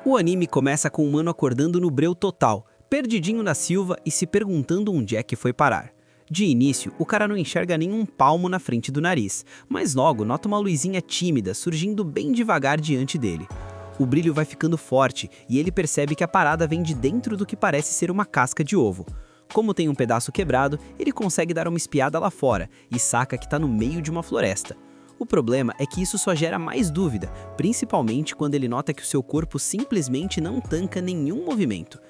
O anime começa com o humano acordando no breu total, perdidinho na selva e se perguntando onde é que foi parar. De início, o cara não enxerga nenhum palmo na frente do nariz, mas logo nota uma luzinha tímida surgindo bem devagar diante dele. O brilho vai ficando forte e ele percebe que a parada vem de dentro do que parece ser uma casca de ovo. Como tem um pedaço quebrado, ele consegue dar uma espiada lá fora e saca que está no meio de uma floresta. O problema é que isso só gera mais dúvida, principalmente quando ele nota que o seu corpo simplesmente não tanca nenhum movimento.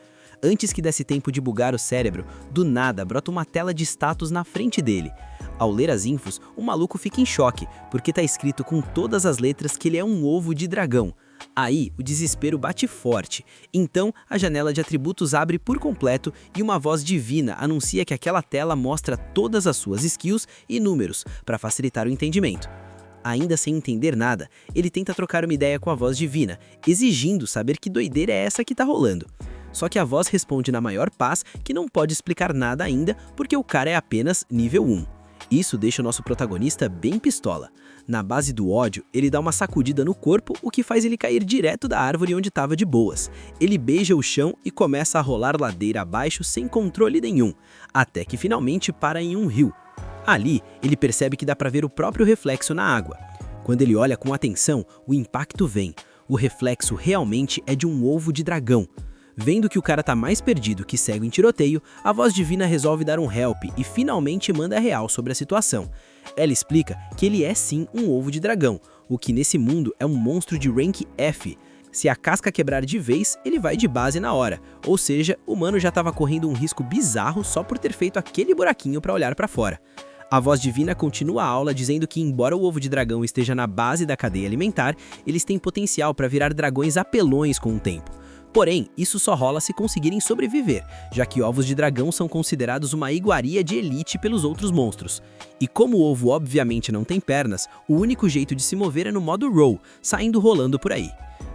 Antes que desse tempo de bugar o cérebro, do nada brota uma tela de status na frente dele. Ao ler as infos, o maluco fica em choque, porque tá escrito com todas as letras que ele é um ovo de dragão. Aí, o desespero bate forte. Então, a janela de atributos abre por completo e uma voz divina anuncia que aquela tela mostra todas as suas skills e números, para facilitar o entendimento. Ainda sem entender nada, ele tenta trocar uma ideia com a voz divina, exigindo saber que doideira é essa que tá rolando. Só que a voz responde na maior paz que não pode explicar nada ainda porque o cara é apenas nível 1. Isso deixa o nosso protagonista bem pistola. Na base do ódio, ele dá uma sacudida no corpo, o que faz ele cair direto da árvore onde estava de boas. Ele beija o chão e começa a rolar ladeira abaixo sem controle nenhum, até que finalmente para em um rio. Ali, ele percebe que dá para ver o próprio reflexo na água. Quando ele olha com atenção, o impacto vem. O reflexo realmente é de um ovo de dragão. Vendo que o cara tá mais perdido que cego em tiroteio, a voz divina resolve dar um help e finalmente manda a real sobre a situação. Ela explica que ele é sim um ovo de dragão, o que nesse mundo é um monstro de rank F. Se a casca quebrar de vez, ele vai de base na hora, ou seja, o mano já estava correndo um risco bizarro só por ter feito aquele buraquinho para olhar para fora. A voz divina continua a aula dizendo que embora o ovo de dragão esteja na base da cadeia alimentar, eles têm potencial para virar dragões apelões com o tempo. Porém, isso só rola se conseguirem sobreviver, já que ovos de dragão são considerados uma iguaria de elite pelos outros monstros. E como o ovo obviamente não tem pernas, o único jeito de se mover é no modo roll, saindo rolando por aí.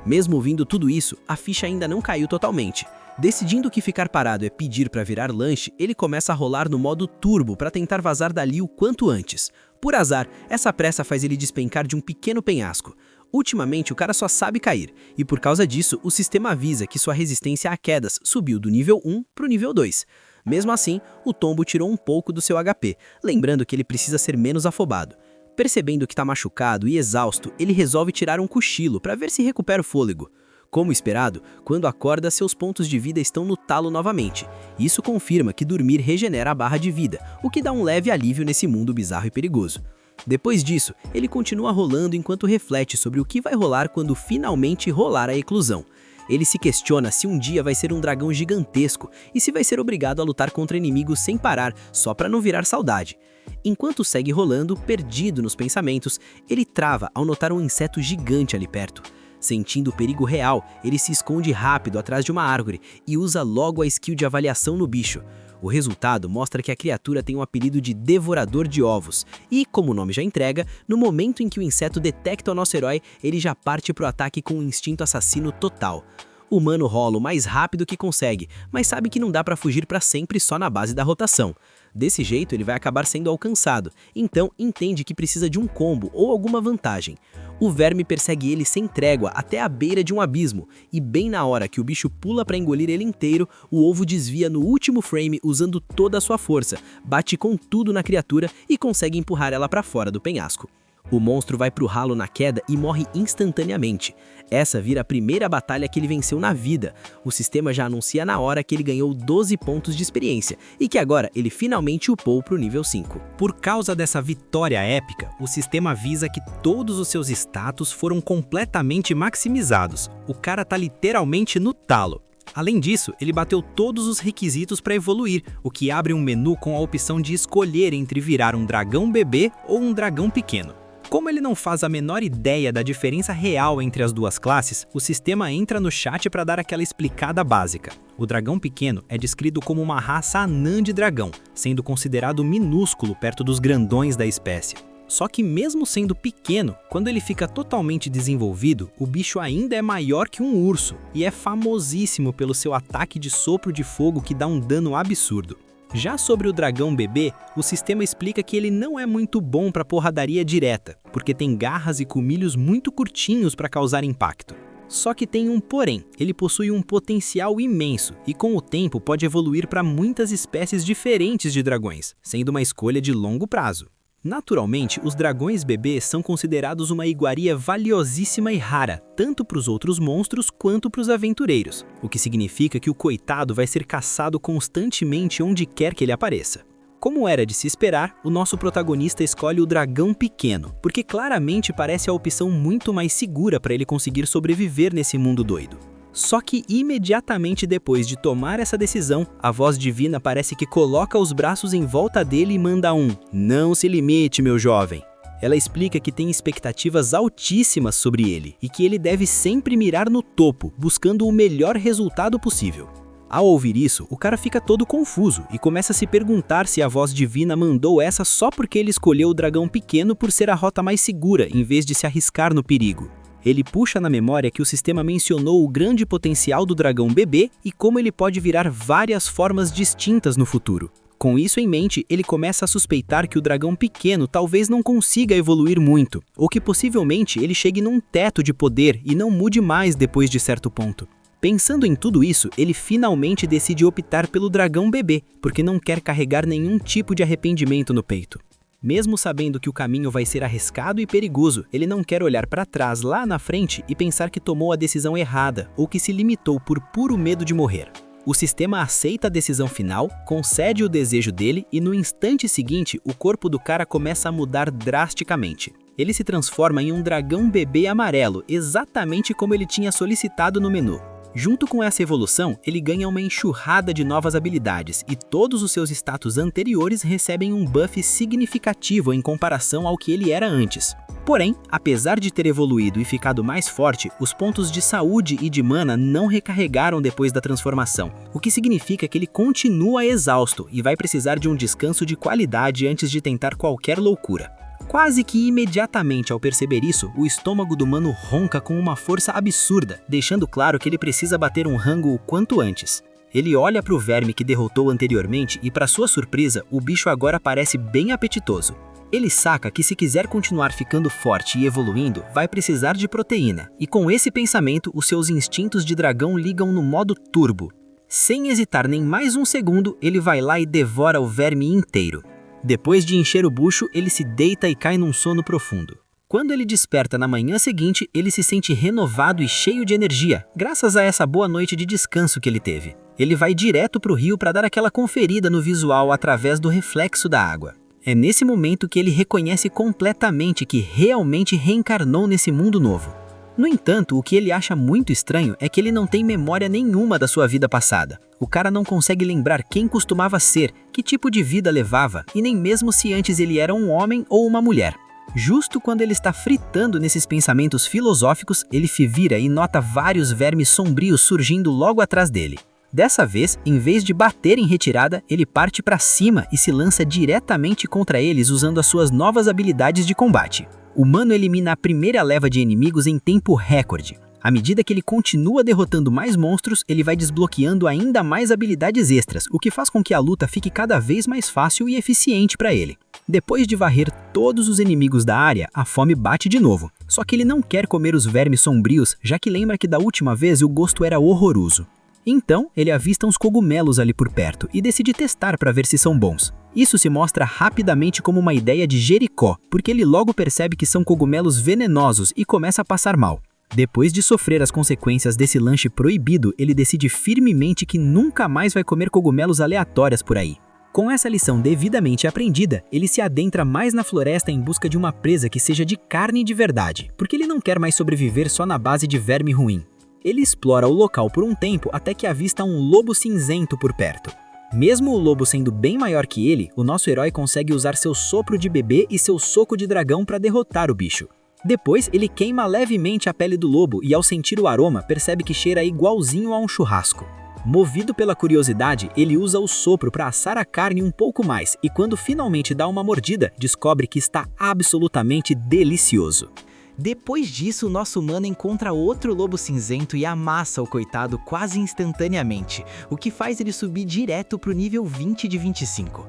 Mesmo ouvindo tudo isso, a ficha ainda não caiu totalmente. Decidindo que ficar parado é pedir para virar lanche, ele começa a rolar no modo turbo para tentar vazar dali o quanto antes. Por azar, essa pressa faz ele despencar de um pequeno penhasco. Ultimamente, o cara só sabe cair, e por causa disso, o sistema avisa que sua resistência a quedas subiu do nível 1 para o nível 2. Mesmo assim, o tombo tirou um pouco do seu HP, lembrando que ele precisa ser menos afobado. Percebendo que está machucado e exausto, ele resolve tirar um cochilo para ver se recupera o fôlego. Como esperado, quando acorda, seus pontos de vida estão no talo novamente. Isso confirma que dormir regenera a barra de vida, o que dá um leve alívio nesse mundo bizarro e perigoso. Depois disso, ele continua rolando enquanto reflete sobre o que vai rolar quando finalmente rolar a eclosão. Ele se questiona se um dia vai ser um dragão gigantesco e se vai ser obrigado a lutar contra inimigos sem parar, só para não virar saudade. Enquanto segue rolando, perdido nos pensamentos, ele trava ao notar um inseto gigante ali perto. Sentindo o perigo real, ele se esconde rápido atrás de uma árvore e usa logo a skill de avaliação no bicho. O resultado mostra que a criatura tem o apelido de Devorador de Ovos, e, como o nome já entrega, no momento em que o inseto detecta o nosso herói, ele já parte para o ataque com um instinto assassino total. O humano rola o mais rápido que consegue, mas sabe que não dá para fugir para sempre só na base da rotação. Desse jeito, ele vai acabar sendo alcançado, então entende que precisa de um combo ou alguma vantagem. O verme persegue ele sem trégua até a beira de um abismo, e bem na hora que o bicho pula para engolir ele inteiro, o ovo desvia no último frame usando toda a sua força, bate com tudo na criatura e consegue empurrar ela para fora do penhasco. O monstro vai pro ralo na queda e morre instantaneamente. Essa vira a primeira batalha que ele venceu na vida. O sistema já anuncia na hora que ele ganhou 12 pontos de experiência e que agora ele finalmente upou pro nível 5. Por causa dessa vitória épica, o sistema avisa que todos os seus status foram completamente maximizados. O cara tá literalmente no talo. Além disso, ele bateu todos os requisitos para evoluir, o que abre um menu com a opção de escolher entre virar um dragão bebê ou um dragão pequeno. Como ele não faz a menor ideia da diferença real entre as duas classes, o sistema entra no chat para dar aquela explicada básica. O dragão pequeno é descrito como uma raça anã de dragão, sendo considerado minúsculo perto dos grandões da espécie. Só que mesmo sendo pequeno, quando ele fica totalmente desenvolvido, o bicho ainda é maior que um urso e é famosíssimo pelo seu ataque de sopro de fogo que dá um dano absurdo. Já sobre o dragão bebê, o sistema explica que ele não é muito bom para porradaria direta, porque tem garras e colmilhos muito curtinhos para causar impacto. Só que tem um porém, ele possui um potencial imenso e com o tempo pode evoluir para muitas espécies diferentes de dragões, sendo uma escolha de longo prazo. Naturalmente, os dragões bebês são considerados uma iguaria valiosíssima e rara, tanto para os outros monstros quanto para os aventureiros, o que significa que o coitado vai ser caçado constantemente onde quer que ele apareça. Como era de se esperar, o nosso protagonista escolhe o dragão pequeno, porque claramente parece a opção muito mais segura para ele conseguir sobreviver nesse mundo doido. Só que imediatamente depois de tomar essa decisão, a voz divina parece que coloca os braços em volta dele e manda um "Não se limite, meu jovem". Ela explica que tem expectativas altíssimas sobre ele e que ele deve sempre mirar no topo, buscando o melhor resultado possível. Ao ouvir isso, o cara fica todo confuso e começa a se perguntar se a voz divina mandou essa só porque ele escolheu o dragão pequeno por ser a rota mais segura em vez de se arriscar no perigo. Ele puxa na memória que o sistema mencionou o grande potencial do dragão bebê e como ele pode virar várias formas distintas no futuro. Com isso em mente, ele começa a suspeitar que o dragão pequeno talvez não consiga evoluir muito, ou que possivelmente ele chegue num teto de poder e não mude mais depois de certo ponto. Pensando em tudo isso, ele finalmente decide optar pelo dragão bebê, porque não quer carregar nenhum tipo de arrependimento no peito. Mesmo sabendo que o caminho vai ser arriscado e perigoso, ele não quer olhar para trás lá na frente e pensar que tomou a decisão errada ou que se limitou por puro medo de morrer. O sistema aceita a decisão final, concede o desejo dele e no instante seguinte o corpo do cara começa a mudar drasticamente. Ele se transforma em um dragão bebê amarelo, exatamente como ele tinha solicitado no menu. Junto com essa evolução, ele ganha uma enxurrada de novas habilidades e todos os seus status anteriores recebem um buff significativo em comparação ao que ele era antes. Porém, apesar de ter evoluído e ficado mais forte, os pontos de saúde e de mana não recarregaram depois da transformação, o que significa que ele continua exausto e vai precisar de um descanso de qualidade antes de tentar qualquer loucura. Quase que imediatamente ao perceber isso, o estômago do mano ronca com uma força absurda, deixando claro que ele precisa bater um rango o quanto antes. Ele olha para o verme que derrotou anteriormente e, para sua surpresa, o bicho agora parece bem apetitoso. Ele saca que se quiser continuar ficando forte e evoluindo, vai precisar de proteína, e com esse pensamento, os seus instintos de dragão ligam no modo turbo. Sem hesitar nem mais um segundo, ele vai lá e devora o verme inteiro. Depois de encher o bucho, ele se deita e cai num sono profundo. Quando ele desperta na manhã seguinte, ele se sente renovado e cheio de energia, graças a essa boa noite de descanso que ele teve. Ele vai direto para o rio para dar aquela conferida no visual através do reflexo da água. É nesse momento que ele reconhece completamente que realmente reencarnou nesse mundo novo. No entanto, o que ele acha muito estranho é que ele não tem memória nenhuma da sua vida passada. O cara não consegue lembrar quem costumava ser, que tipo de vida levava, e nem mesmo se antes ele era um homem ou uma mulher. Justo quando ele está fritando nesses pensamentos filosóficos, ele se vira e nota vários vermes sombrios surgindo logo atrás dele. Dessa vez, em vez de bater em retirada, ele parte para cima e se lança diretamente contra eles usando as suas novas habilidades de combate. O mano elimina a primeira leva de inimigos em tempo recorde. À medida que ele continua derrotando mais monstros, ele vai desbloqueando ainda mais habilidades extras, o que faz com que a luta fique cada vez mais fácil e eficiente para ele. Depois de varrer todos os inimigos da área, a fome bate de novo. Só que ele não quer comer os vermes sombrios, já que lembra que da última vez o gosto era horroroso. Então, ele avista uns cogumelos ali por perto e decide testar para ver se são bons. Isso se mostra rapidamente como uma ideia de Jericó, porque ele logo percebe que são cogumelos venenosos e começa a passar mal. Depois de sofrer as consequências desse lanche proibido, ele decide firmemente que nunca mais vai comer cogumelos aleatórios por aí. Com essa lição devidamente aprendida, ele se adentra mais na floresta em busca de uma presa que seja de carne de verdade, porque ele não quer mais sobreviver só na base de verme ruim. Ele explora o local por um tempo até que avista um lobo cinzento por perto. Mesmo o lobo sendo bem maior que ele, o nosso herói consegue usar seu sopro de bebê e seu soco de dragão para derrotar o bicho. Depois, ele queima levemente a pele do lobo e ao sentir o aroma, percebe que cheira igualzinho a um churrasco. Movido pela curiosidade, ele usa o sopro para assar a carne um pouco mais e quando finalmente dá uma mordida, descobre que está absolutamente delicioso. Depois disso, o nosso humano encontra outro lobo cinzento e amassa o coitado quase instantaneamente, o que faz ele subir direto para o nível 20 de 25.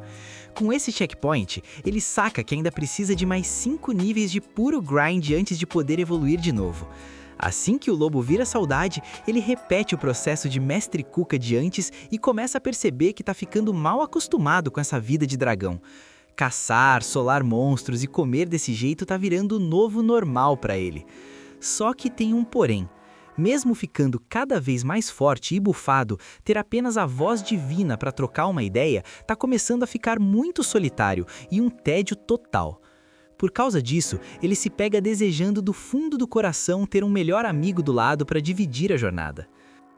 Com esse checkpoint, ele saca que ainda precisa de mais 5 níveis de puro grind antes de poder evoluir de novo. Assim que o lobo vira saudade, ele repete o processo de mestre Cuca de antes e começa a perceber que tá ficando mal acostumado com essa vida de dragão. Caçar, solar monstros e comer desse jeito tá virando o novo normal para ele. Só que tem um porém. Mesmo ficando cada vez mais forte e bufado, ter apenas a voz divina para trocar uma ideia tá começando a ficar muito solitário e um tédio total. Por causa disso, ele se pega desejando do fundo do coração ter um melhor amigo do lado para dividir a jornada.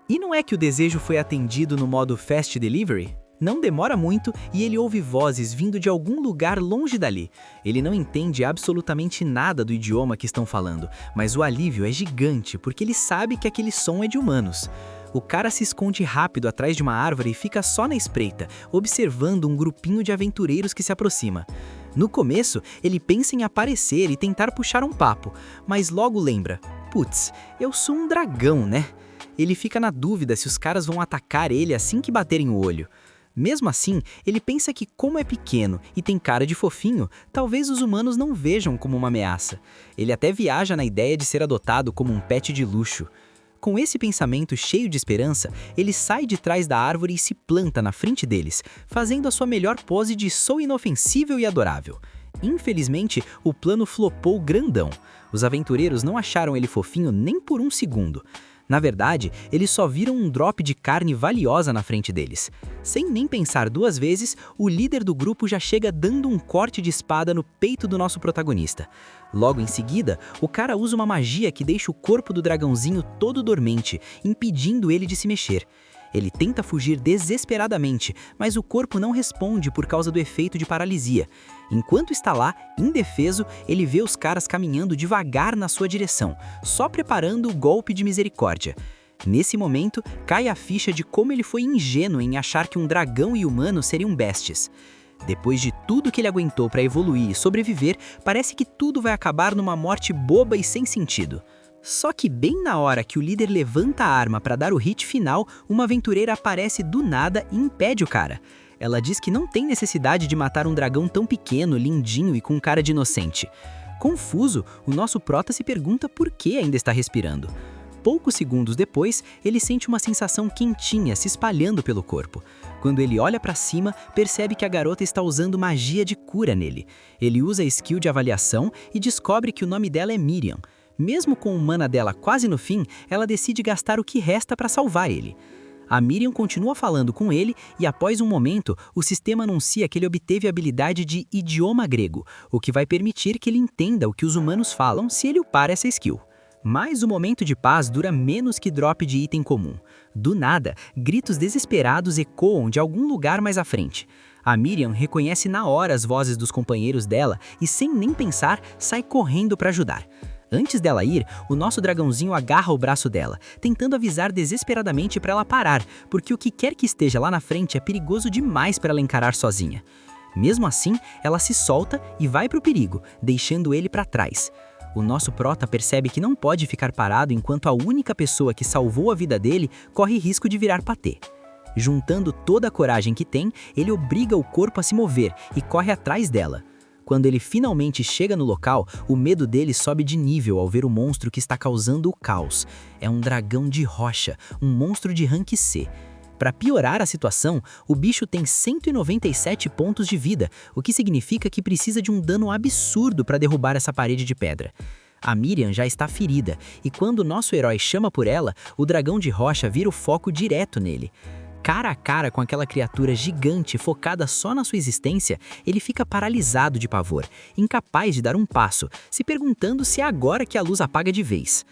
E não é que o desejo foi atendido no modo Fast Delivery? Não demora muito e ele ouve vozes vindo de algum lugar longe dali. Ele não entende absolutamente nada do idioma que estão falando, mas o alívio é gigante porque ele sabe que aquele som é de humanos. O cara se esconde rápido atrás de uma árvore e fica só na espreita, observando um grupinho de aventureiros que se aproxima. No começo, ele pensa em aparecer e tentar puxar um papo, mas logo lembra: putz, eu sou um dragão, né? Ele fica na dúvida se os caras vão atacar ele assim que baterem o olho. Mesmo assim, ele pensa que como é pequeno e tem cara de fofinho, talvez os humanos não vejam como uma ameaça. Ele até viaja na ideia de ser adotado como um pet de luxo. Com esse pensamento cheio de esperança, ele sai de trás da árvore e se planta na frente deles, fazendo a sua melhor pose de sou inofensível e adorável. Infelizmente, o plano flopou grandão. Os aventureiros não acharam ele fofinho nem por um segundo. Na verdade, eles só viram um drop de carne valiosa na frente deles. Sem nem pensar duas vezes, o líder do grupo já chega dando um corte de espada no peito do nosso protagonista. Logo em seguida, o cara usa uma magia que deixa o corpo do dragãozinho todo dormente, impedindo ele de se mexer. Ele tenta fugir desesperadamente, mas o corpo não responde por causa do efeito de paralisia. Enquanto está lá, indefeso, ele vê os caras caminhando devagar na sua direção, só preparando o golpe de misericórdia. Nesse momento, cai a ficha de como ele foi ingênuo em achar que um dragão e humano seriam bestes. Depois de tudo que ele aguentou para evoluir e sobreviver, parece que tudo vai acabar numa morte boba e sem sentido. Só que bem na hora que o líder levanta a arma para dar o hit final, uma aventureira aparece do nada e impede o cara. Ela diz que não tem necessidade de matar um dragão tão pequeno, lindinho e com cara de inocente. Confuso, o nosso prota se pergunta por que ainda está respirando. Poucos segundos depois, ele sente uma sensação quentinha se espalhando pelo corpo. Quando ele olha para cima, percebe que a garota está usando magia de cura nele. Ele usa a skill de avaliação e descobre que o nome dela é Miriam. Mesmo com o mana dela quase no fim, ela decide gastar o que resta para salvar ele. A Miriam continua falando com ele e após um momento, o sistema anuncia que ele obteve a habilidade de idioma grego, o que vai permitir que ele entenda o que os humanos falam se ele upar essa skill. Mas o momento de paz dura menos que drop de item comum. Do nada, gritos desesperados ecoam de algum lugar mais à frente. A Miriam reconhece na hora as vozes dos companheiros dela e sem nem pensar, sai correndo para ajudar. Antes dela ir, o nosso dragãozinho agarra o braço dela, tentando avisar desesperadamente para ela parar, porque o que quer que esteja lá na frente é perigoso demais para ela encarar sozinha. Mesmo assim, ela se solta e vai para o perigo, deixando ele para trás. O nosso prota percebe que não pode ficar parado enquanto a única pessoa que salvou a vida dele corre risco de virar patê. Juntando toda a coragem que tem, ele obriga o corpo a se mover e corre atrás dela. Quando ele finalmente chega no local, o medo dele sobe de nível ao ver o monstro que está causando o caos. É um dragão de rocha, um monstro de rank C. Para piorar a situação, o bicho tem 197 pontos de vida, o que significa que precisa de um dano absurdo para derrubar essa parede de pedra. A Miriam já está ferida, e quando nosso herói chama por ela, o dragão de rocha vira o foco direto nele. Cara a cara com aquela criatura gigante focada só na sua existência, ele fica paralisado de pavor, incapaz de dar um passo, se perguntando se é agora que a luz apaga de vez.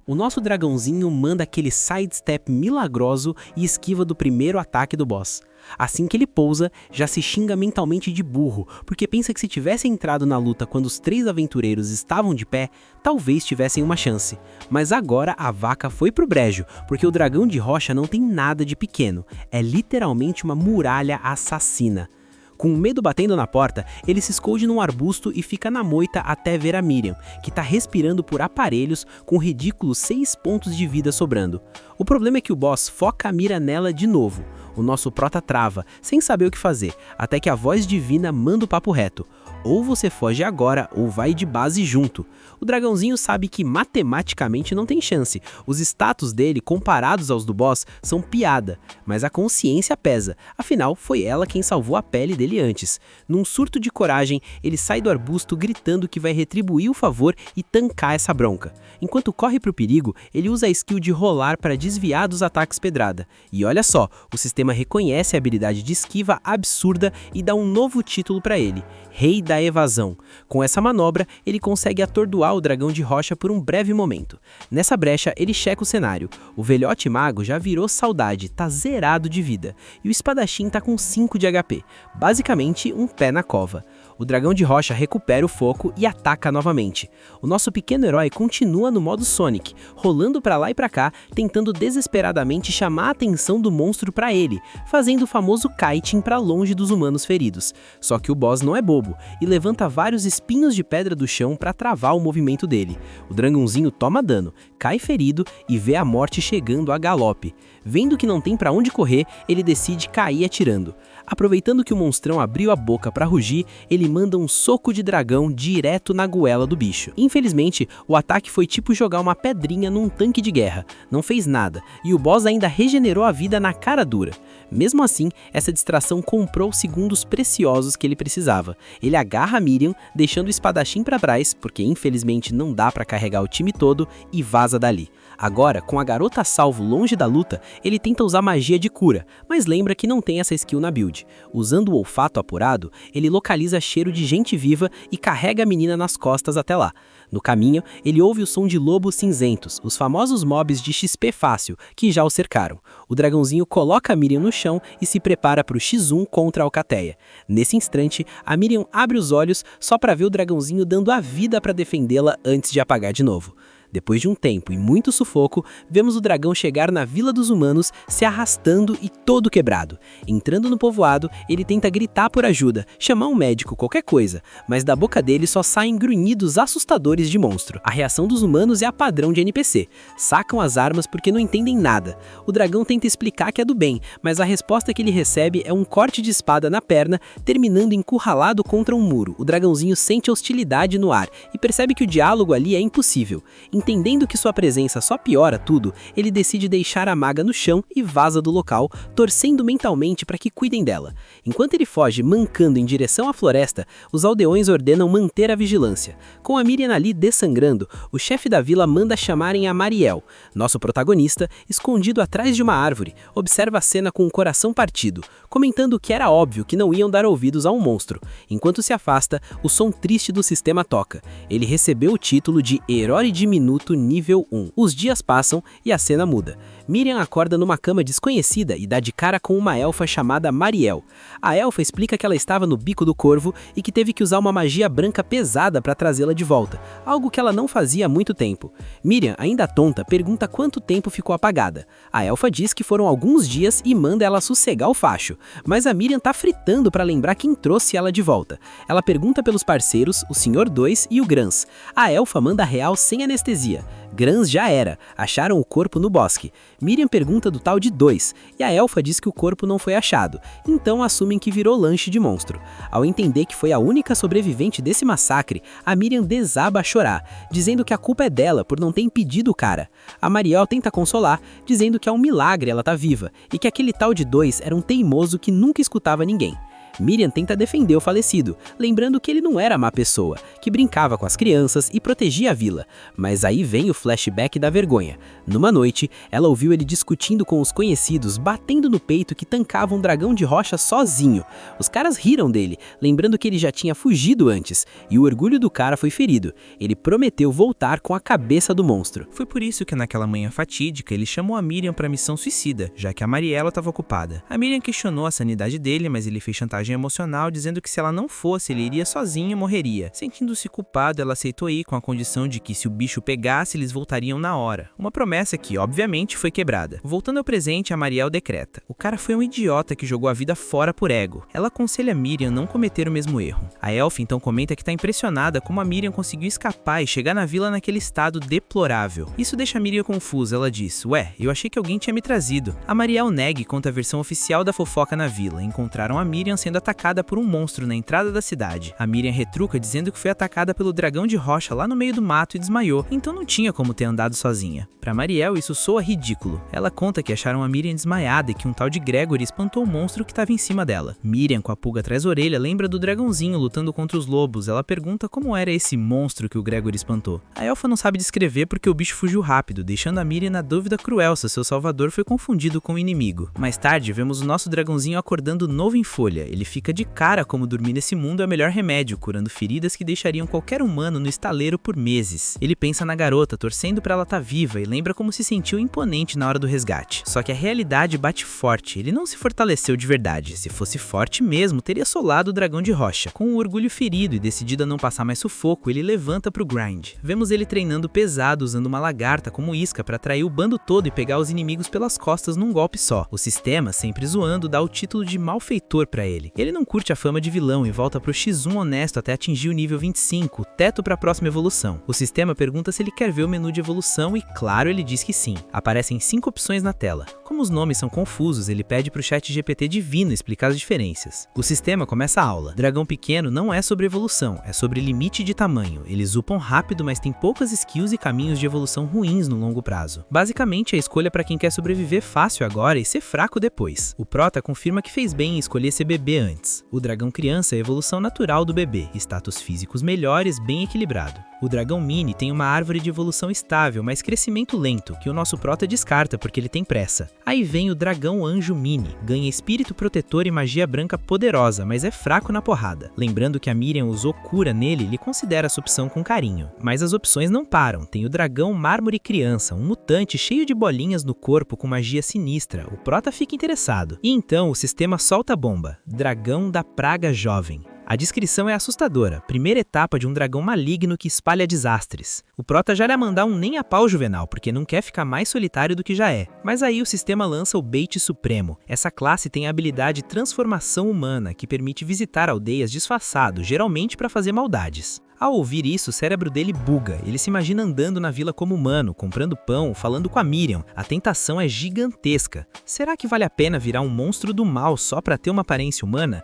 O nosso dragãozinho manda aquele sidestep milagroso e esquiva do primeiro ataque do boss. Assim que ele pousa, já se xinga mentalmente de burro, porque pensa que se tivesse entrado na luta quando os 3 aventureiros estavam de pé, talvez tivessem uma chance. Mas agora a vaca foi pro brejo, porque o dragão de rocha não tem nada de pequeno, é literalmente uma muralha assassina. Com o medo batendo na porta, ele se esconde num arbusto e fica na moita até ver a Miriam, que tá respirando por aparelhos com ridículos 6 pontos de vida sobrando. O problema é que o boss foca a mira nela de novo. O nosso prota trava, sem saber o que fazer, até que a voz divina manda o papo reto. ou você foge agora ou vai de base junto. O dragãozinho sabe que matematicamente não tem chance, os status dele comparados aos do boss são piada, mas a consciência pesa, afinal foi ela quem salvou a pele dele antes. Num surto de coragem, ele sai do arbusto gritando que vai retribuir o favor e tancar essa bronca. Enquanto corre pro perigo, ele usa a skill de rolar para desviar dos ataques pedrada. E olha só, o sistema reconhece a habilidade de esquiva absurda e dá um novo título para ele, Rei da Evasão. Com essa manobra, ele consegue atordoar o dragão de rocha por um breve momento. Nessa brecha, ele checa o cenário. O velhote mago já virou saudade, tá zerado de vida. E o espadachim tá com 5 de HP, basicamente um pé na cova. O dragão de rocha recupera o foco e ataca novamente. O nosso pequeno herói continua no modo Sonic, rolando pra lá e pra cá, tentando desesperadamente chamar a atenção do monstro pra ele, fazendo o famoso kiting pra longe dos humanos feridos. Só que o boss não é bobo e levanta vários espinhos de pedra do chão pra travar o movimento dele. O dragãozinho toma dano, cai ferido e vê a morte chegando a galope. Vendo que não tem pra onde correr, ele decide cair atirando. Aproveitando que o monstrão abriu a boca pra rugir, ele manda um soco de dragão direto na goela do bicho. Infelizmente, o ataque foi tipo jogar uma pedrinha num tanque de guerra. Não fez nada, e o boss ainda regenerou a vida na cara dura. Mesmo assim, essa distração comprou os segundos preciosos que ele precisava. Ele agarra Miriam, deixando o espadachim pra trás, porque infelizmente não dá pra carregar o time todo, e vaza dali. Agora, com a garota a salvo longe da luta, ele tenta usar magia de cura, mas lembra que não tem essa skill na build. Usando o olfato apurado, ele localiza cheiro de gente viva e carrega a menina nas costas até lá. No caminho, ele ouve o som de lobos cinzentos, os famosos mobs de XP fácil, que já o cercaram. O dragãozinho coloca a Miriam no chão e se prepara para o X1 contra a Alcateia. Nesse instante, a Miriam abre os olhos só para ver o dragãozinho dando a vida para defendê-la antes de apagar de novo. Depois de um tempo e muito sufoco, vemos o dragão chegar na Vila dos Humanos, se arrastando e todo quebrado. Entrando no povoado, ele tenta gritar por ajuda, chamar um médico, qualquer coisa, mas da boca dele só saem grunhidos assustadores de monstro. A reação dos humanos é a padrão de NPC. Sacam as armas porque não entendem nada. O dragão tenta explicar que é do bem, mas a resposta que ele recebe é um corte de espada na perna, terminando encurralado contra um muro. O dragãozinho sente hostilidade no ar e percebe que o diálogo ali é impossível. Entendendo que sua presença só piora tudo, ele decide deixar a maga no chão e vaza do local, torcendo mentalmente para que cuidem dela. Enquanto ele foge mancando em direção à floresta, os aldeões ordenam manter a vigilância. Com a Miriam ali dessangrando, o chefe da vila manda chamarem a Mariel. Nosso protagonista, escondido atrás de uma árvore, observa a cena com o coração partido, comentando que era óbvio que não iam dar ouvidos a um monstro. Enquanto se afasta, o som triste do sistema toca. Ele recebeu o título de Herói Diminuto nível 1. Os dias passam e a cena muda. Miriam acorda numa cama desconhecida e dá de cara com uma elfa chamada Mariel. A elfa explica que ela estava no bico do corvo e que teve que usar uma magia branca pesada para trazê-la de volta, algo que ela não fazia há muito tempo. Miriam, ainda tonta, pergunta quanto tempo ficou apagada. A elfa diz que foram alguns dias e manda ela sossegar o facho, mas a Miriam tá fritando para lembrar quem trouxe ela de volta. Ela pergunta pelos parceiros, o Sr. 2 e o Grans. A elfa manda real sem anestesia. Grans já era, acharam o corpo no bosque. Miriam pergunta do tal de 2, e a elfa diz que o corpo não foi achado, então assumem que virou lanche de monstro. Ao entender que foi a única sobrevivente desse massacre, a Miriam desaba a chorar, dizendo que a culpa é dela por não ter impedido o cara. A Mariel tenta consolar, dizendo que é um milagre ela tá viva, e que aquele tal de 2 era um teimoso que nunca escutava ninguém. Miriam tenta defender o falecido, lembrando que ele não era má pessoa, que brincava com as crianças e protegia a vila. Mas aí vem o flashback da vergonha. Numa noite, ela ouviu ele discutindo com os conhecidos, batendo no peito que tancava um dragão de rocha sozinho. Os caras riram dele, lembrando que ele já tinha fugido antes, e o orgulho do cara foi ferido. Ele prometeu voltar com a cabeça do monstro. Foi por isso que naquela manhã fatídica ele chamou a Miriam para a missão suicida, já que a Mariela estava ocupada. A Miriam questionou a sanidade dele, mas ele fez chantagem emocional, dizendo que se ela não fosse, ele iria sozinho e morreria. Sentindo-se culpado, ela aceitou ir com a condição de que se o bicho pegasse, eles voltariam na hora. Uma promessa que, obviamente, foi quebrada. Voltando ao presente, a Mariel decreta: o cara foi um idiota que jogou a vida fora por ego. Ela aconselha Miriam não cometer o mesmo erro. A elfa então comenta que está impressionada como a Miriam conseguiu escapar e chegar na vila naquele estado deplorável. Isso deixa a Miriam confusa. Ela diz: ué, eu achei que alguém tinha me trazido. A Mariel nega e conta a versão oficial da fofoca na vila. Encontraram a Miriam sendo atacada por um monstro na entrada da cidade. A Miriam retruca dizendo que foi atacada pelo dragão de rocha lá no meio do mato e desmaiou, então não tinha como ter andado sozinha. Pra Mariel, isso soa ridículo. Ela conta que acharam a Miriam desmaiada e que um tal de Gregory espantou o monstro que estava em cima dela. Miriam, com a pulga atrás da orelha, lembra do dragãozinho lutando contra os lobos. Ela pergunta como era esse monstro que o Gregory espantou. A elfa não sabe descrever porque o bicho fugiu rápido, deixando a Miriam na dúvida cruel se seu salvador foi confundido com o inimigo. Mais tarde, vemos o nosso dragãozinho acordando novo em folha. Ele fica de cara como dormir nesse mundo é o melhor remédio, curando feridas que deixariam qualquer humano no estaleiro por meses. Ele pensa na garota, torcendo pra ela estar viva, e lembra como se sentiu imponente na hora do resgate. Só que a realidade bate forte, ele não se fortaleceu de verdade. Se fosse forte mesmo, teria solado o dragão de rocha. Com o orgulho ferido e decidido a não passar mais sufoco, ele levanta pro grind. Vemos ele treinando pesado, usando uma lagarta como isca pra atrair o bando todo e pegar os inimigos pelas costas num golpe só. O sistema, sempre zoando, dá o título de malfeitor pra ele. Ele não curte a fama de vilão e volta pro X1 honesto até atingir o nível 25, o teto pra próxima evolução. O sistema pergunta se ele quer ver o menu de evolução e, claro, ele diz que sim. Aparecem 5 opções na tela. Como os nomes são confusos, ele pede pro chat GPT divino explicar as diferenças. O sistema começa a aula. Dragão pequeno não é sobre evolução, é sobre limite de tamanho. Eles upam rápido, mas tem poucas skills e caminhos de evolução ruins no longo prazo. Basicamente, a escolha para quem quer sobreviver fácil agora e ser fraco depois. O prota confirma que fez bem em escolher ser bebê antes. O dragão criança é a evolução natural do bebê, status físicos melhores, bem equilibrado. O dragão mini tem uma árvore de evolução estável, mas crescimento lento, que o nosso prota descarta porque ele tem pressa. Aí vem o dragão anjo mini, ganha espírito protetor e magia branca poderosa, mas é fraco na porrada. Lembrando que a Miriam usou cura nele, ele considera essa opção com carinho. Mas as opções não param, tem o dragão mármore criança, um mutante cheio de bolinhas no corpo com magia sinistra. O prota fica interessado. E então o sistema solta a bomba, dragão da praga jovem. A descrição é assustadora, primeira etapa de um dragão maligno que espalha desastres. O prota já ia mandar um nem a pau juvenal, porque não quer ficar mais solitário do que já é. Mas aí o sistema lança o bait supremo. Essa classe tem a habilidade Transformação Humana, que permite visitar aldeias disfarçado, geralmente para fazer maldades. Ao ouvir isso, o cérebro dele buga. Ele se imagina andando na vila como humano, comprando pão, falando com a Miriam. A tentação é gigantesca. Será que vale a pena virar um monstro do mal só para ter uma aparência humana?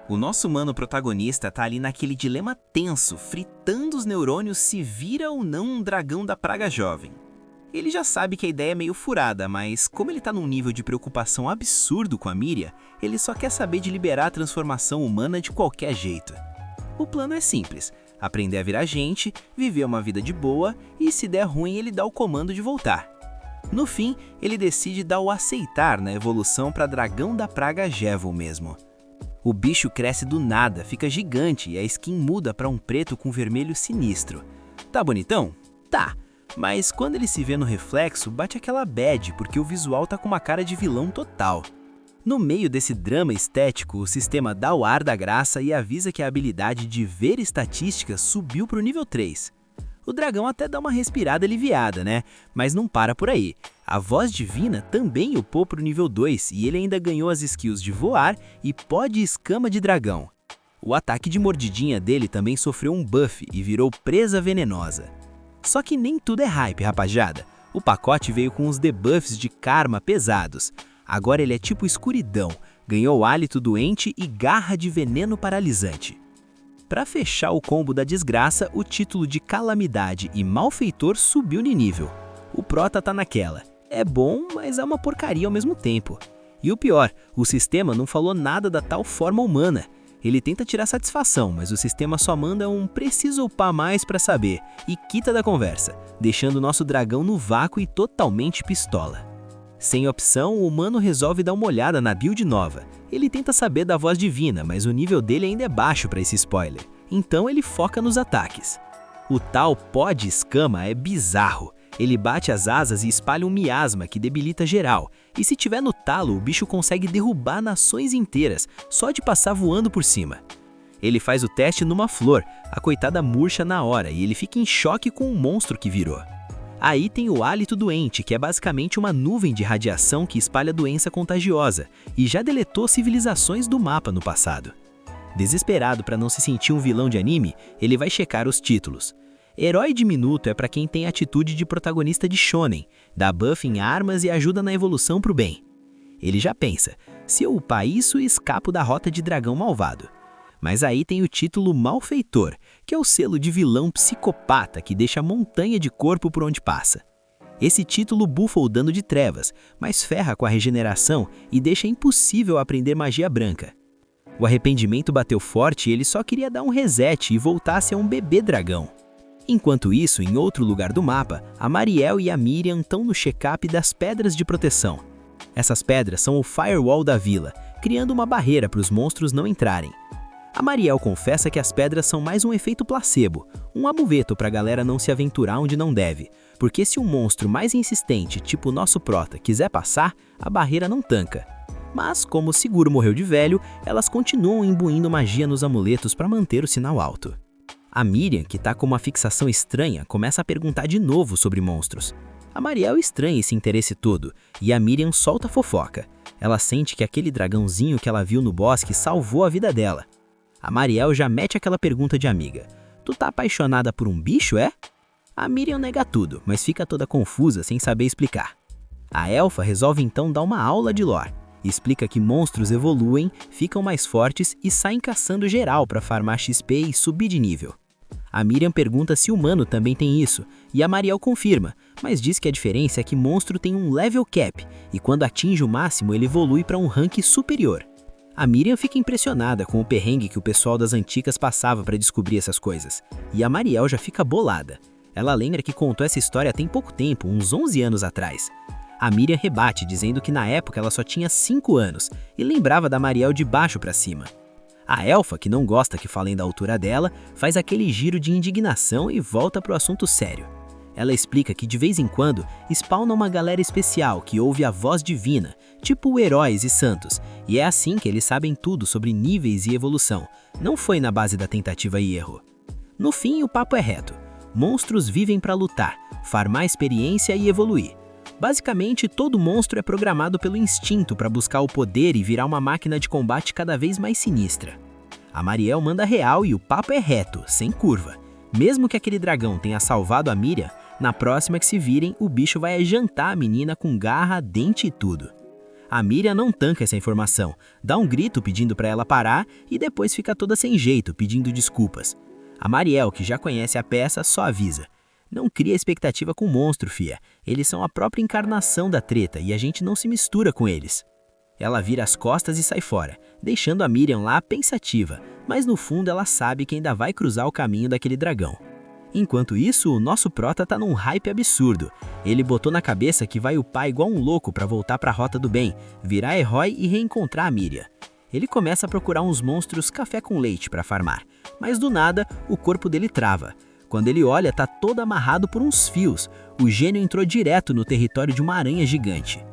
O nosso humano protagonista tá ali naquele dilema tenso, fritando os neurônios se vira ou não um dragão da praga jovem. Ele já sabe que a ideia é meio furada, mas como ele tá num nível de preocupação absurdo com a Miriam, ele só quer saber de liberar a transformação humana de qualquer jeito. O plano é simples, aprender a virar gente, viver uma vida de boa e se der ruim ele dá o comando de voltar. No fim, ele decide dar o aceitar na evolução para dragão da praga Jevil mesmo. O bicho cresce do nada, fica gigante e a skin muda para um preto com vermelho sinistro. Tá bonitão? Tá, mas quando ele se vê no reflexo, bate aquela bad porque o visual tá com uma cara de vilão total. No meio desse drama estético, o sistema dá o ar da graça e avisa que a habilidade de ver estatísticas subiu pro nível 3. O dragão até dá uma respirada aliviada, né? Mas não para por aí. A voz divina também upou pro nível 2 e ele ainda ganhou as skills de voar e pó de escama de dragão. O ataque de mordidinha dele também sofreu um buff e virou presa venenosa. Só que nem tudo é hype, rapaziada. O pacote veio com uns debuffs de karma pesados. Agora ele é tipo escuridão, ganhou hálito doente e garra de veneno paralisante. Para fechar o combo da desgraça, o título de calamidade e malfeitor subiu de nível. O prota tá naquela. É bom, mas é uma porcaria ao mesmo tempo. E o pior, o sistema não falou nada da tal forma humana. Ele tenta tirar satisfação, mas o sistema só manda um preciso upar mais para saber e quita da conversa, deixando o nosso dragão no vácuo e totalmente pistola. Sem opção, o humano resolve dar uma olhada na build nova. Ele tenta saber da voz divina, mas o nível dele ainda é baixo para esse spoiler. Então ele foca nos ataques. O tal pó de escama é bizarro. Ele bate as asas e espalha um miasma que debilita geral. E se tiver no talo, o bicho consegue derrubar nações inteiras, só de passar voando por cima. Ele faz o teste numa flor, a coitada murcha na hora e ele fica em choque com o monstro que virou. Aí tem o hálito doente, que é basicamente uma nuvem de radiação que espalha doença contagiosa, e já deletou civilizações do mapa no passado. Desesperado para não se sentir um vilão de anime, ele vai checar os títulos. Herói diminuto é para quem tem atitude de protagonista de shonen, dá buff em armas e ajuda na evolução pro bem. Ele já pensa, Se eu upar isso, escapo da rota de dragão malvado. Mas aí tem o título Malfeitor, que é o selo de vilão psicopata que deixa a montanha de corpo por onde passa. Esse título bufa o dano de trevas, mas ferra com a regeneração e deixa impossível aprender magia branca. O arrependimento bateu forte e ele só queria dar um reset e voltar a ser um bebê dragão. Enquanto isso, em outro lugar do mapa, a Mariel e a Miriam estão no check-up das pedras de proteção. Essas pedras são o firewall da vila, criando uma barreira para os monstros não entrarem. A Mariel confessa que as pedras são mais um efeito placebo, um amuleto para a galera não se aventurar onde não deve, porque se um monstro mais insistente, tipo o nosso prota, quiser passar, a barreira não tanca. Mas, como o seguro morreu de velho, elas continuam imbuindo magia nos amuletos para manter o sinal alto. A Miriam, que tá com uma fixação estranha, começa a perguntar de novo sobre monstros. A Mariel estranha esse interesse todo, e a Miriam solta a fofoca. Ela sente que aquele dragãozinho que ela viu no bosque salvou a vida dela. A Mariel já mete aquela pergunta de amiga. Tu tá apaixonada por um bicho, é? A Miriam nega tudo, mas fica toda confusa sem saber explicar. A elfa resolve então dar uma aula de lore. Explica que monstros evoluem, ficam mais fortes e saem caçando geral para farmar XP e subir de nível. A Miriam pergunta se humano também tem isso, e a Mariel confirma, mas diz que a diferença é que monstro tem um level cap, e quando atinge o máximo ele evolui para um rank superior. A Miriam fica impressionada com o perrengue que o pessoal das antigas passava para descobrir essas coisas, e a Mariel já fica bolada. Ela lembra que contou essa história tem pouco tempo, uns 11 anos atrás. A Miriam rebate, dizendo que na época ela só tinha 5 anos, e lembrava da Mariel de baixo para cima. A elfa, que não gosta que falem da altura dela, faz aquele giro de indignação e volta pro assunto sério. Ela explica que de vez em quando spawna uma galera especial que ouve a voz divina, tipo heróis e santos, e é assim que eles sabem tudo sobre níveis e evolução, não foi na base da tentativa e erro. No fim, o papo é reto. Monstros vivem para lutar, farmar experiência e evoluir. Basicamente, todo monstro é programado pelo instinto para buscar o poder e virar uma máquina de combate cada vez mais sinistra. A Mariel manda real e o papo é reto, sem curva. Mesmo que aquele dragão tenha salvado a Miriam, na próxima que se virem, o bicho vai jantar a menina com garra, dente e tudo. A Miriam não tanca essa informação, dá um grito pedindo para ela parar e depois fica toda sem jeito, pedindo desculpas. A Mariel, que já conhece a peça, só avisa. Não cria expectativa com o monstro, fia. Eles são a própria encarnação da treta e a gente não se mistura com eles. Ela vira as costas e sai fora, deixando a Miriam lá pensativa, mas no fundo ela sabe que ainda vai cruzar o caminho daquele dragão. Enquanto isso, o nosso prota tá num hype absurdo. Ele botou na cabeça que vai upar igual um louco pra voltar pra rota do bem, virar herói e reencontrar a Miriam. Ele começa a procurar uns monstros café com leite pra farmar, mas do nada, o corpo dele trava. Quando ele olha, tá todo amarrado por uns fios. O gênio entrou direto no território de uma aranha gigante.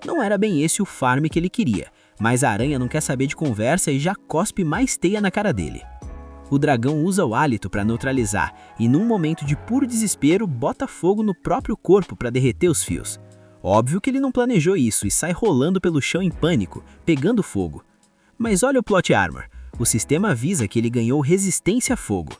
Não era bem esse o farm que ele queria, mas a aranha não quer saber de conversa e já cospe mais teia na cara dele. O dragão usa o hálito para neutralizar e, num momento de puro desespero, bota fogo no próprio corpo para derreter os fios. Óbvio que ele não planejou isso e sai rolando pelo chão em pânico, pegando fogo. Mas olha o plot armor. O sistema avisa que ele ganhou resistência a fogo.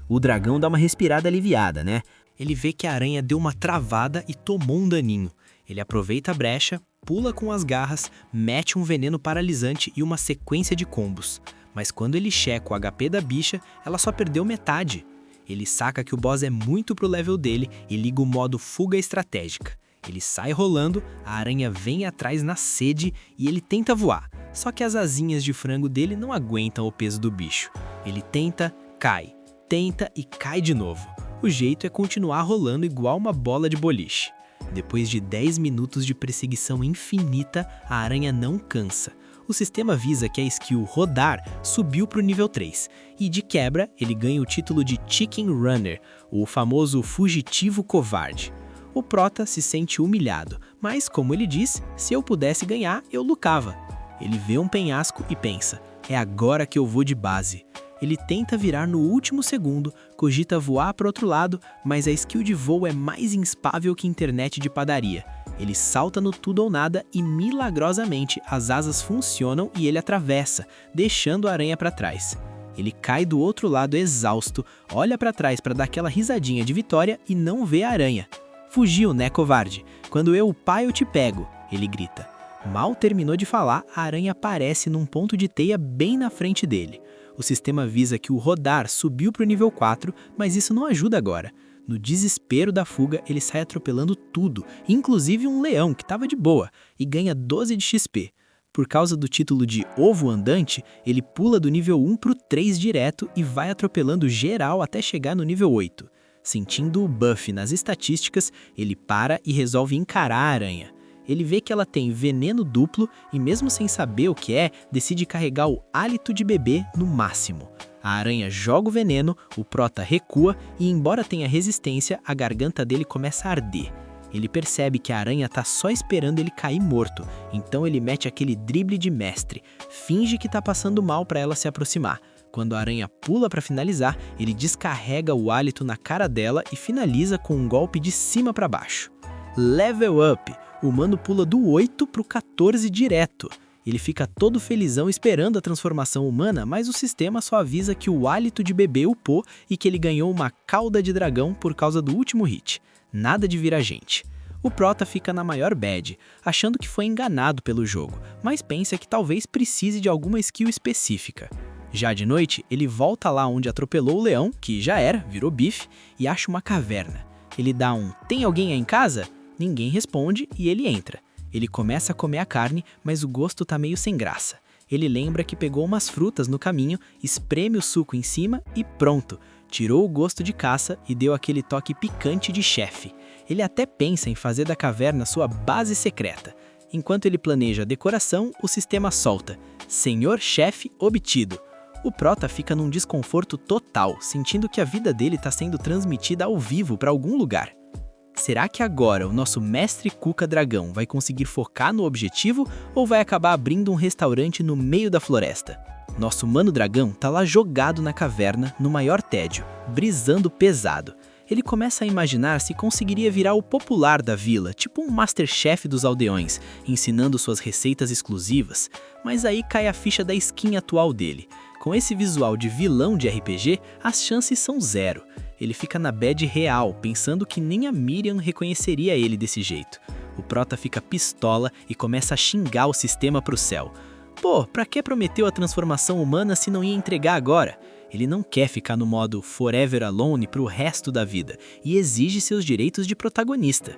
O dragão dá uma respirada aliviada, né? Ele vê que a aranha deu uma travada e tomou um daninho. Ele aproveita a brecha, pula com as garras, mete um veneno paralisante e uma sequência de combos. Mas quando ele checa o HP da bicha, ela só perdeu metade. Ele saca que o boss é muito pro level dele e liga o modo fuga estratégica. Ele sai rolando, a aranha vem atrás na sede e ele tenta voar. Só que as asinhas de frango dele não aguentam o peso do bicho. Ele tenta, cai. Tenta e cai de novo. O jeito é continuar rolando igual uma bola de boliche. Depois de 10 minutos de perseguição infinita, a aranha não cansa. O sistema avisa que a skill rodar subiu para o nível 3, e de quebra ele ganha o título de Chicken Runner, o famoso fugitivo covarde. O prota se sente humilhado, mas como ele diz, se eu pudesse ganhar, eu lucava. Ele vê um penhasco e pensa, é agora que eu vou de base. Ele tenta virar no último segundo, cogita voar para outro lado, mas a skill de voo é mais instável que internet de padaria. Ele salta no tudo ou nada e milagrosamente as asas funcionam e ele atravessa, deixando a aranha para trás. Ele cai do outro lado exausto, olha para trás para dar aquela risadinha de vitória e não vê a aranha. Fugiu, né, covarde? Quando eu upar eu te pego, ele grita. Mal terminou de falar, a aranha aparece num ponto de teia bem na frente dele. O sistema avisa que o rodar subiu para o nível 4, mas isso não ajuda agora. No desespero da fuga, ele sai atropelando tudo, inclusive um leão que estava de boa, e ganha 12 de XP. Por causa do título de Ovo Andante, ele pula do nível 1 para o 3 direto e vai atropelando geral até chegar no nível 8. Sentindo o buff nas estatísticas, ele para e resolve encarar a aranha. Ele vê que ela tem veneno duplo e, mesmo sem saber o que é, decide carregar o hálito de bebê no máximo. A aranha joga o veneno, o prota recua e, embora tenha resistência, a garganta dele começa a arder. Ele percebe que a aranha está só esperando ele cair morto, então ele mete aquele drible de mestre, finge que está passando mal para ela se aproximar. Quando a aranha pula para finalizar, ele descarrega o hálito na cara dela e finaliza com um golpe de cima para baixo. Level up! O humano pula do 8 para o 14 direto. Ele fica todo felizão esperando a transformação humana, mas o sistema só avisa que o hálito de bebê upou e que ele ganhou uma cauda de dragão por causa do último hit. Nada de virar gente. O prota fica na maior bad, achando que foi enganado pelo jogo, mas pensa que talvez precise de alguma skill específica. Já de noite, ele volta lá onde atropelou o leão, que já era, virou bife, e acha uma caverna. Ele dá um "tem alguém aí em casa?" Ninguém responde e ele entra. Ele começa a comer a carne, mas o gosto tá meio sem graça. Ele lembra que pegou umas frutas no caminho, espreme o suco em cima e pronto. Tirou o gosto de caça e deu aquele toque picante de chefe. Ele até pensa em fazer da caverna sua base secreta. Enquanto ele planeja a decoração, o sistema solta: Senhor Chefe obtido. O prota fica num desconforto total, sentindo que a vida dele está sendo transmitida ao vivo para algum lugar. Será que agora o nosso mestre Cuca Dragão vai conseguir focar no objetivo ou vai acabar abrindo um restaurante no meio da floresta? Nosso mano dragão tá lá jogado na caverna, no maior tédio, brisando pesado. Ele começa a imaginar se conseguiria virar o popular da vila, tipo um Masterchef dos aldeões, ensinando suas receitas exclusivas, mas aí cai a ficha da skin atual dele. Com esse visual de vilão de RPG, as chances são zero. Ele fica na bad real, pensando que nem a Miriam reconheceria ele desse jeito. O prota fica pistola e começa a xingar o sistema pro céu. Pô, pra que prometeu a transformação humana se não ia entregar agora? Ele não quer ficar no modo Forever Alone pro resto da vida e exige seus direitos de protagonista.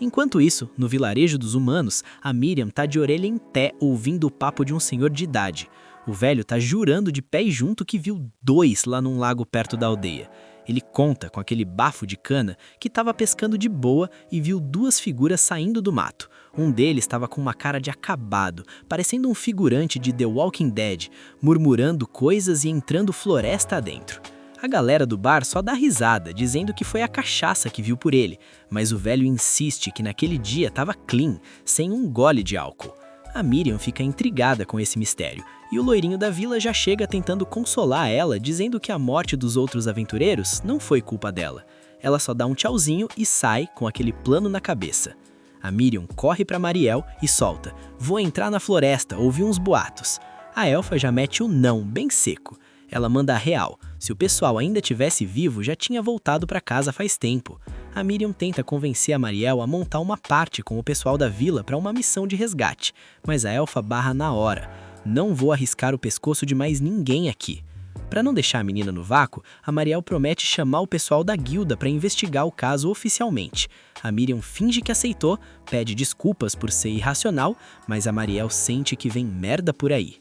Enquanto isso, no vilarejo dos humanos, a Miriam tá de orelha em pé ouvindo o papo de um senhor de idade. O velho tá jurando de pé junto que viu 2 lá num lago perto da aldeia. Ele conta com aquele bafo de cana que estava pescando de boa e viu 2 figuras saindo do mato. Um deles estava com uma cara de acabado, parecendo um figurante de The Walking Dead, murmurando coisas e entrando floresta adentro. A galera do bar só dá risada, dizendo que foi a cachaça que viu por ele, mas o velho insiste que naquele dia estava clean, sem um gole de álcool. A Miriam fica intrigada com esse mistério, e o loirinho da vila já chega tentando consolar ela, dizendo que a morte dos outros aventureiros não foi culpa dela. Ela só dá um tchauzinho e sai com aquele plano na cabeça. A Miriam corre para Mariel e solta: "Vou entrar na floresta, ouvi uns boatos." A elfa já mete um não bem seco. Ela manda a real: se o pessoal ainda tivesse vivo, já tinha voltado para casa faz tempo. A Miriam tenta convencer a Mariel a montar uma parte com o pessoal da vila para uma missão de resgate, mas a elfa barra na hora: "Não vou arriscar o pescoço de mais ninguém aqui." Para não deixar a menina no vácuo, a Mariel promete chamar o pessoal da guilda para investigar o caso oficialmente. A Miriam finge que aceitou, pede desculpas por ser irracional, mas a Mariel sente que vem merda por aí.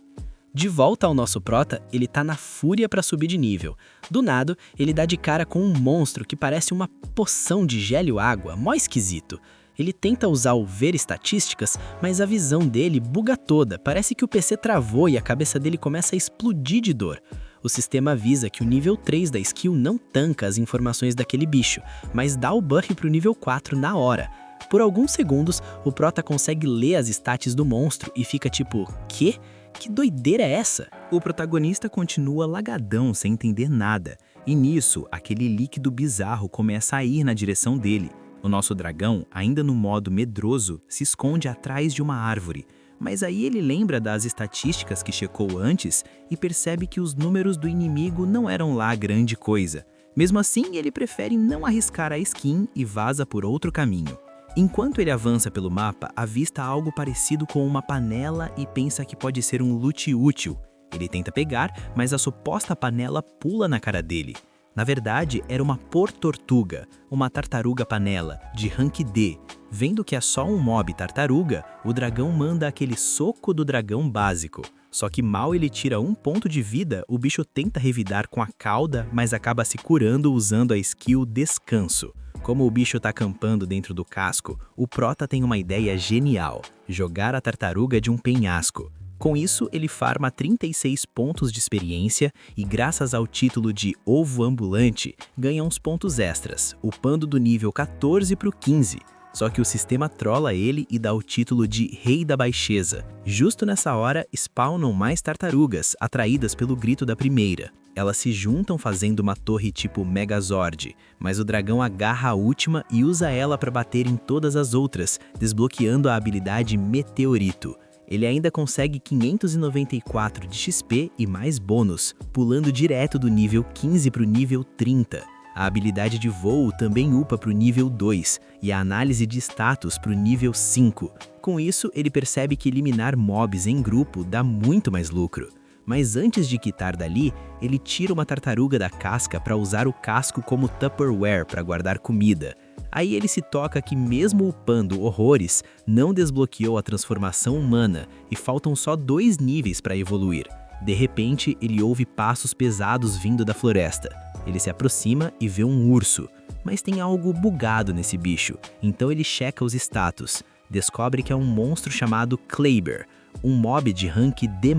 De volta ao nosso prota, ele tá na fúria para subir de nível. Do nada, ele dá de cara com um monstro que parece uma poção de gelo água, mó esquisito. Ele tenta usar o ver estatísticas, mas a visão dele buga toda, parece que o PC travou e a cabeça dele começa a explodir de dor. O sistema avisa que o nível 3 da skill não tanca as informações daquele bicho, mas dá o buff pro nível 4 na hora. Por alguns segundos, o prota consegue ler as stats do monstro e fica tipo: "Quê? Que doideira é essa?" O protagonista continua lagadão, sem entender nada, e nisso, aquele líquido bizarro começa a ir na direção dele. O nosso dragão, ainda no modo medroso, se esconde atrás de uma árvore, mas aí ele lembra das estatísticas que checou antes e percebe que os números do inimigo não eram lá grande coisa. Mesmo assim, ele prefere não arriscar a skin e vaza por outro caminho. Enquanto ele avança pelo mapa, avista algo parecido com uma panela e pensa que pode ser um loot útil. Ele tenta pegar, mas a suposta panela pula na cara dele. Na verdade, era uma Por-Tortuga, uma tartaruga panela, de rank D. Vendo que é só um mob tartaruga, o dragão manda aquele soco do dragão básico. Só que mal ele tira 1 ponto de vida, o bicho tenta revidar com a cauda, mas acaba se curando usando a skill Descanso. Como o bicho tá acampando dentro do casco, o prota tem uma ideia genial: jogar a tartaruga de um penhasco. Com isso, ele farma 36 pontos de experiência e, graças ao título de Ovo Ambulante, ganha uns pontos extras, upando do nível 14 pro 15. Só que o sistema trola ele e dá o título de Rei da Baixeza. Justo nessa hora, spawnam mais tartarugas, atraídas pelo grito da primeira. Elas se juntam fazendo uma torre tipo Megazord, mas o dragão agarra a última e usa ela para bater em todas as outras, desbloqueando a habilidade Meteorito. Ele ainda consegue 594 de XP e mais bônus, pulando direto do nível 15 para o nível 30. A habilidade de voo também upa para o nível 2 e a análise de status para o nível 5. Com isso, ele percebe que eliminar mobs em grupo dá muito mais lucro. Mas antes de quitar dali, ele tira uma tartaruga da casca para usar o casco como Tupperware para guardar comida. Aí ele se toca que mesmo upando horrores, não desbloqueou a transformação humana e faltam só 2 níveis para evoluir. De repente, ele ouve passos pesados vindo da floresta. Ele se aproxima e vê um urso, mas tem algo bugado nesse bicho, então ele checa os status. Descobre que é um monstro chamado Kleber, um mob de rank D+,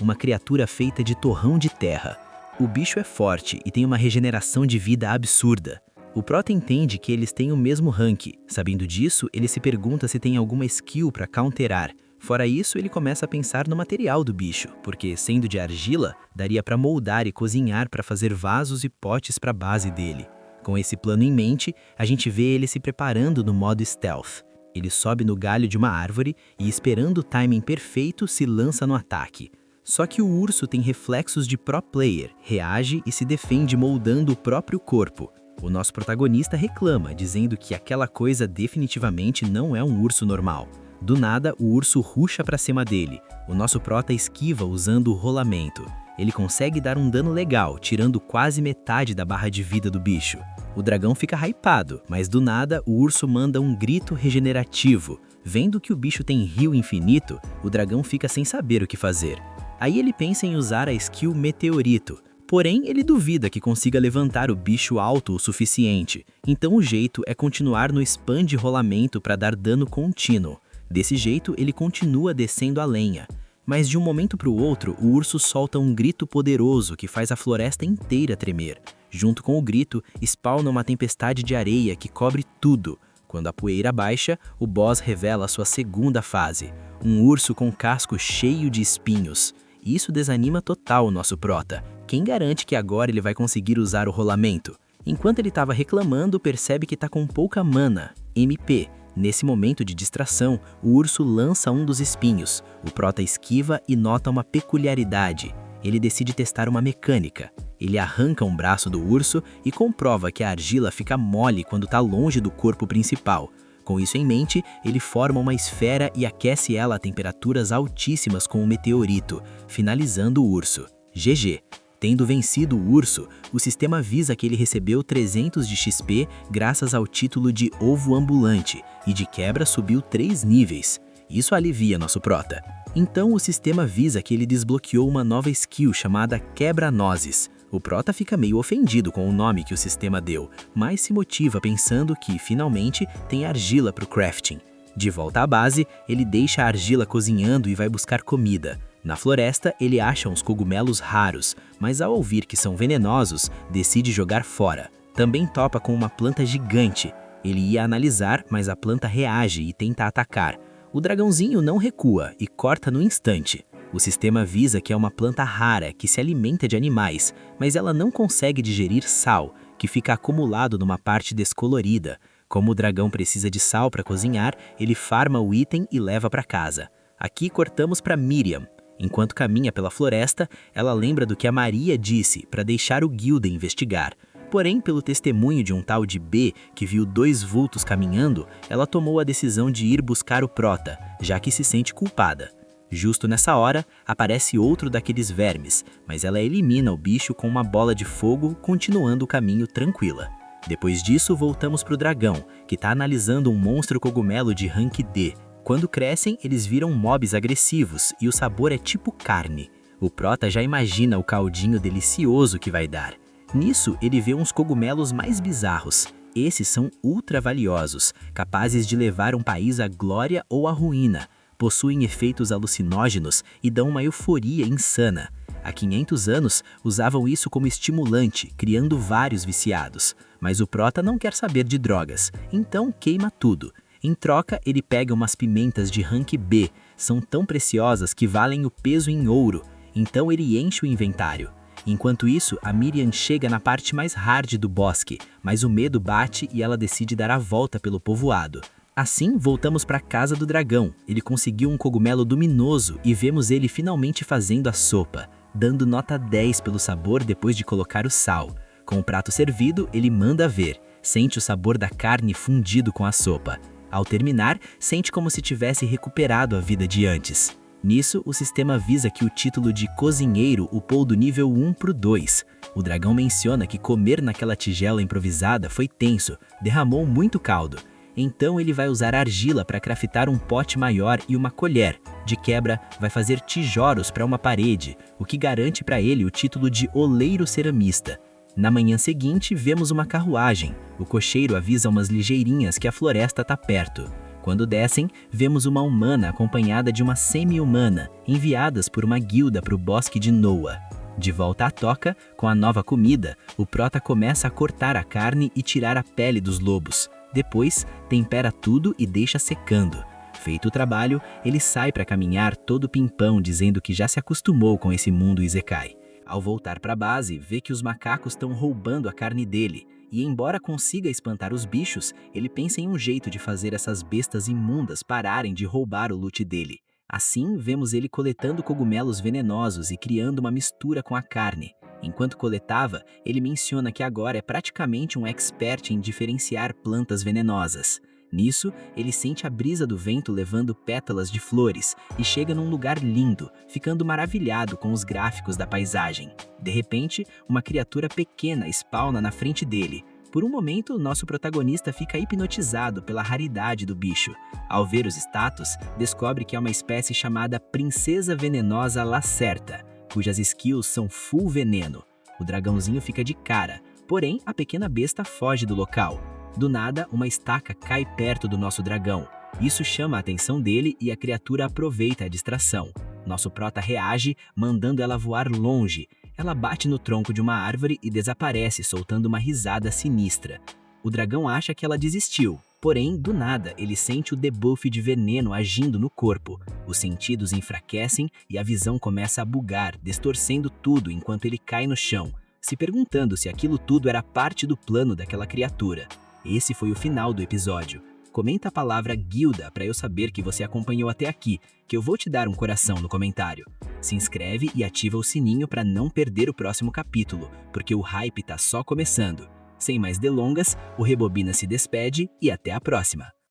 uma criatura feita de torrão de terra. O bicho é forte e tem uma regeneração de vida absurda. O prota entende que eles têm o mesmo rank. Sabendo disso, ele se pergunta se tem alguma skill para counterar. Fora isso, ele começa a pensar no material do bicho, porque, sendo de argila, daria para moldar e cozinhar para fazer vasos e potes para a base dele. Com esse plano em mente, a gente vê ele se preparando no modo stealth. Ele sobe no galho de uma árvore e, esperando o timing perfeito, se lança no ataque. Só que o urso tem reflexos de pro player, reage e se defende moldando o próprio corpo. O nosso protagonista reclama, dizendo que aquela coisa definitivamente não é um urso normal. Do nada, o urso rusha pra cima dele. O nosso prota esquiva usando o rolamento. Ele consegue dar um dano legal, tirando quase metade da barra de vida do bicho. O dragão fica hypado, mas do nada, o urso manda um grito regenerativo. Vendo que o bicho tem rio infinito, o dragão fica sem saber o que fazer. Aí ele pensa em usar a skill Meteorito. Porém, ele duvida que consiga levantar o bicho alto o suficiente. Então o jeito é continuar no spam de rolamento para dar dano contínuo. Desse jeito, ele continua descendo a lenha. Mas de um momento para o outro, o urso solta um grito poderoso que faz a floresta inteira tremer. Junto com o grito, spawna uma tempestade de areia que cobre tudo. Quando a poeira baixa, o boss revela sua segunda fase. Um urso com casco cheio de espinhos. Isso desanima total o nosso prota. Quem garante que agora ele vai conseguir usar o rolamento? Enquanto ele estava reclamando, percebe que está com pouca mana, MP. Nesse momento de distração, o urso lança um dos espinhos. O prota esquiva e nota uma peculiaridade. Ele decide testar uma mecânica. Ele arranca um braço do urso e comprova que a argila fica mole quando está longe do corpo principal. Com isso em mente, ele forma uma esfera e aquece ela a temperaturas altíssimas com um meteorito, finalizando o urso. GG. Tendo vencido o urso, o sistema avisa que ele recebeu 300 de XP graças ao título de Ovo Ambulante e de quebra subiu 3 níveis. Isso alivia nosso prota. Então o sistema avisa que ele desbloqueou uma nova skill chamada Quebra-Nozes. O prota fica meio ofendido com o nome que o sistema deu, mas se motiva pensando que, finalmente, tem argila para o crafting. De volta à base, ele deixa a argila cozinhando e vai buscar comida. Na floresta, ele acha uns cogumelos raros, mas ao ouvir que são venenosos, decide jogar fora. Também topa com uma planta gigante. Ele ia analisar, mas a planta reage e tenta atacar. O dragãozinho não recua e corta no instante. O sistema avisa que é uma planta rara que se alimenta de animais, mas ela não consegue digerir sal, que fica acumulado numa parte descolorida. Como o dragão precisa de sal para cozinhar, ele farma o item e leva para casa. Aqui cortamos para Miriam. Enquanto caminha pela floresta, ela lembra do que a Maria disse para deixar o Gilden investigar. Porém, pelo testemunho de um tal de B, que viu 2 vultos caminhando, ela tomou a decisão de ir buscar o Prota, já que se sente culpada. Justo nessa hora, aparece outro daqueles vermes, mas ela elimina o bicho com uma bola de fogo, continuando o caminho tranquila. Depois disso, voltamos pro dragão, que está analisando um monstro cogumelo de rank D. Quando crescem, eles viram mobs agressivos e o sabor é tipo carne. O Prota já imagina o caldinho delicioso que vai dar. Nisso, ele vê uns cogumelos mais bizarros. Esses são ultra valiosos, capazes de levar um país à glória ou à ruína. Possuem efeitos alucinógenos e dão uma euforia insana. Há 500 anos, usavam isso como estimulante, criando vários viciados. Mas o Prota não quer saber de drogas, então queima tudo. Em troca, ele pega umas pimentas de rank B, são tão preciosas que valem o peso em ouro. Então ele enche o inventário. Enquanto isso, a Miriam chega na parte mais hard do bosque, mas o medo bate e ela decide dar a volta pelo povoado. Assim, voltamos para a casa do dragão. Ele conseguiu um cogumelo luminoso e vemos ele finalmente fazendo a sopa, dando nota 10 pelo sabor depois de colocar o sal. Com o prato servido, ele manda ver, sente o sabor da carne fundido com a sopa. Ao terminar, sente como se tivesse recuperado a vida de antes. Nisso, o sistema avisa que o título de cozinheiro upou do nível 1 pro 2. O dragão menciona que comer naquela tigela improvisada foi tenso, derramou muito caldo. Então ele vai usar argila para craftar um pote maior e uma colher. De quebra, vai fazer tijolos para uma parede, o que garante para ele o título de oleiro ceramista. Na manhã seguinte, vemos uma carruagem. O cocheiro avisa umas ligeirinhas que a floresta está perto. Quando descem, vemos uma humana acompanhada de uma semi-humana, enviadas por uma guilda para o bosque de Noa. De volta à toca, com a nova comida, o Prota começa a cortar a carne e tirar a pele dos lobos. Depois, tempera tudo e deixa secando. Feito o trabalho, ele sai para caminhar todo pimpão, dizendo que já se acostumou com esse mundo Isekai. Ao voltar para a base, vê que os macacos estão roubando a carne dele. E embora consiga espantar os bichos, ele pensa em um jeito de fazer essas bestas imundas pararem de roubar o loot dele. Assim, vemos ele coletando cogumelos venenosos e criando uma mistura com a carne. Enquanto coletava, ele menciona que agora é praticamente um expert em diferenciar plantas venenosas. Nisso, ele sente a brisa do vento levando pétalas de flores e chega num lugar lindo, ficando maravilhado com os gráficos da paisagem. De repente, uma criatura pequena spawna na frente dele. Por um momento, nosso protagonista fica hipnotizado pela raridade do bicho. Ao ver os status, descobre que é uma espécie chamada Princesa Venenosa Lacerta, cujas skills são full veneno. O dragãozinho fica de cara, porém a pequena besta foge do local. Do nada, uma estaca cai perto do nosso dragão. Isso chama a atenção dele e a criatura aproveita a distração. Nosso Prota reage, mandando ela voar longe. Ela bate no tronco de uma árvore e desaparece, soltando uma risada sinistra. O dragão acha que ela desistiu, porém, do nada, ele sente o debuff de veneno agindo no corpo. Os sentidos enfraquecem e a visão começa a bugar, distorcendo tudo enquanto ele cai no chão, se perguntando se aquilo tudo era parte do plano daquela criatura. Esse foi o final do episódio. Comenta a palavra guilda para eu saber que você acompanhou até aqui, que eu vou te dar um coração no comentário. Se inscreve e ativa o sininho para não perder o próximo capítulo, porque o hype tá só começando. Sem mais delongas, o Rebobina se despede e até a próxima!